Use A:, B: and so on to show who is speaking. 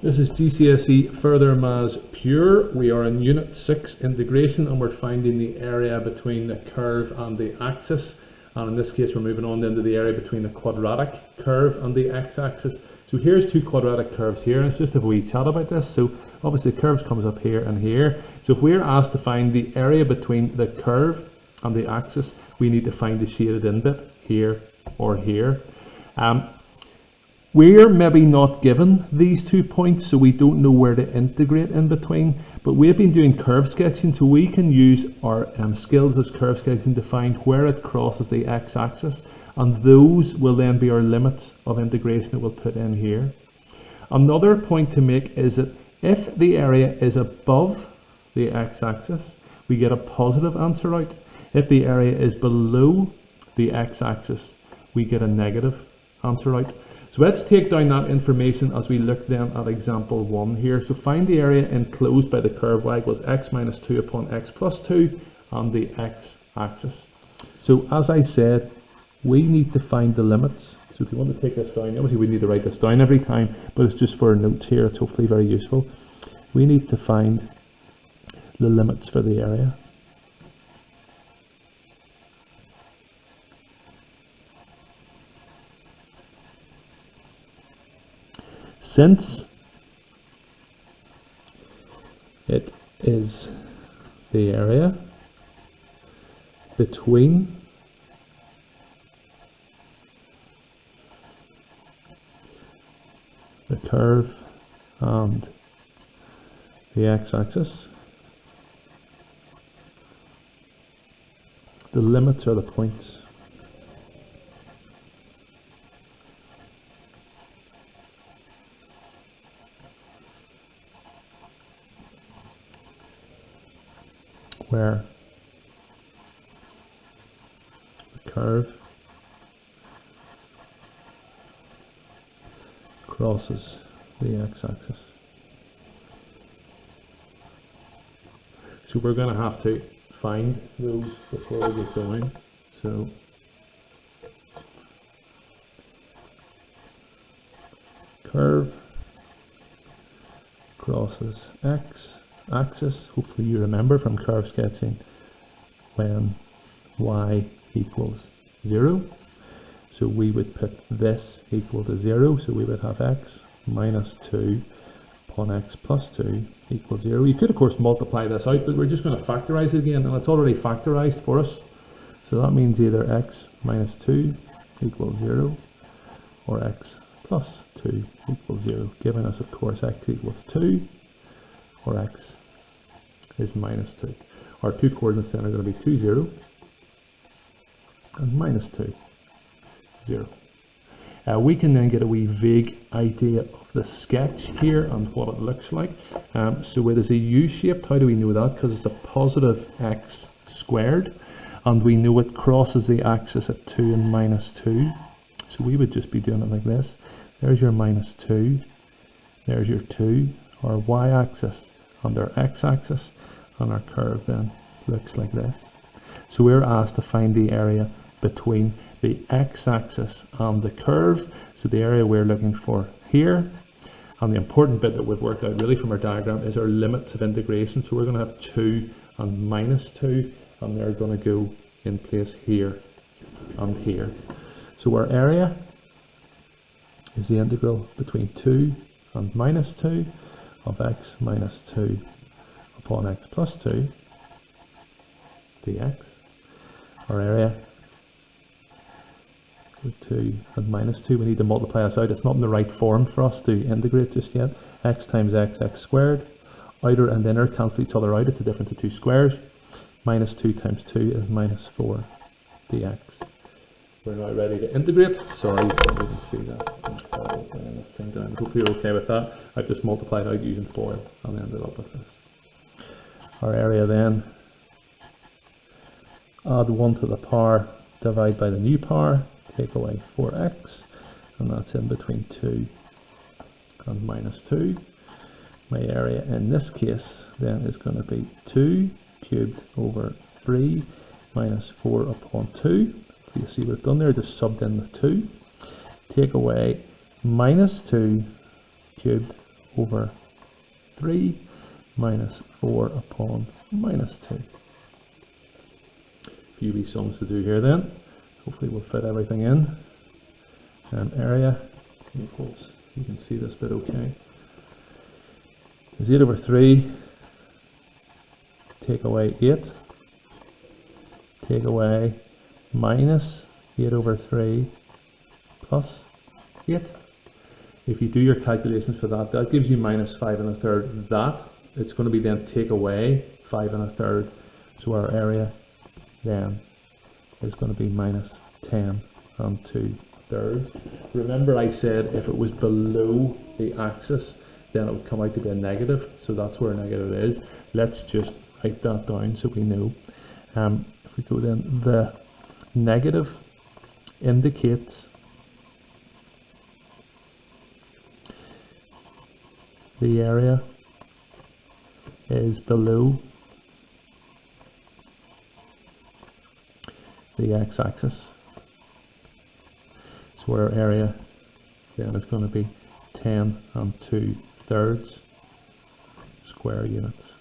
A: This is GCSE Further Pure. We are in Unit 6 Integration and we're finding the area between the curve and the axis. And in this case we're moving on into the area between the quadratic curve and the x-axis. So here's two quadratic curves here, and it's just a wee chat about this. So obviously the curves comes up here and here. So if we're asked to find the area between the curve and the axis, we need to find the shaded in bit here or here. We're maybe not given these 2 points, so we don't know where to integrate in between, but we've been doing curve sketching, so we can use our skills as curve sketching to find where it crosses the x-axis, and those will then be our limits of integration that we'll put in here. Another point to make is that if the area is above the x-axis, we get a positive answer out. If the area is below the x-axis, we get a negative answer out. So let's take down that information as we look then at example 1 here. So find the area enclosed by the curve y equals x minus 2 upon x plus 2 on the x-axis. So as I said, we need to find the limits. So if you want to take this down, obviously we need to write this down every time, but it's just for notes here, it's hopefully very useful. We need to find the limits for the area. Since it is the area between the curve and the x-axis, the limits are the points. Where the curve crosses the x-axis. So we're going to have to find those before we get going. So curve crosses x-axis. Hopefully you remember from curve sketching when y equals 0. So we would put this equal to 0. So we would have x minus 2 upon x plus 2 equals 0. You could of course multiply this out, but we're just going to factorize it again, and it's already factorized for us. So that means either x minus 2 equals 0 or x plus 2 equals 0, giving us of course x equals 2 or x is minus 2. Our two coordinates then are going to be 2, 0 and minus 2, 0. We can then get a wee vague idea of the sketch here and what it looks like. So it is a U-shaped. How do we know that? Because it's a positive x squared, and we know it crosses the axis at 2 and minus 2. So we would just be doing it like this. There's your minus 2, there's your 2, our y-axis and our x-axis, and our curve then looks like this. So we're asked to find the area between the x-axis and the curve. So the area we're looking for here, and the important bit that we've worked out really from our diagram is our limits of integration. So we're going to have 2 and minus 2, and they're going to go in place here and here. So our area is the integral between 2 and minus 2 of x minus 2 upon x plus 2 dx. Our area with 2 and minus 2, we need to multiply this out. It's not in the right form for us to integrate just yet. X times x, x squared. Outer and inner cancel each other out. It's a difference of 2 squares. Minus 2 times 2 is minus 4 dx. We're now ready to integrate. Sorry, you didn't see that. This thing down. Hopefully you're okay with that. I've just multiplied out using foil and ended up with this. Our area then, add 1 to the power, divide by the new power, take away 4x, and that's in between 2 and minus 2. My area in this case then is going to be 2 cubed over 3 minus 4 upon 2. You see what I've done there, just subbed in the 2. Take away minus 2 cubed over 3 minus 4 upon minus 2. A few wee sums to do here then. Hopefully we'll fit everything in. And area equals, you can see this bit okay, is 8 over 3, take away 8, take away minus 8 over 3 plus 8. If you do your calculations for that, that gives you minus 5 1/3. That, it's going to be then take away 5 1/3. So our area then is going to be minus 10 2/3. Remember I said if it was below the axis, then it would come out to be a negative. So that's where a negative is. Let's just write that down so we know. If we go then, the negative indicates the area is below the x-axis. So our area then is going to be 10 2/3 square units.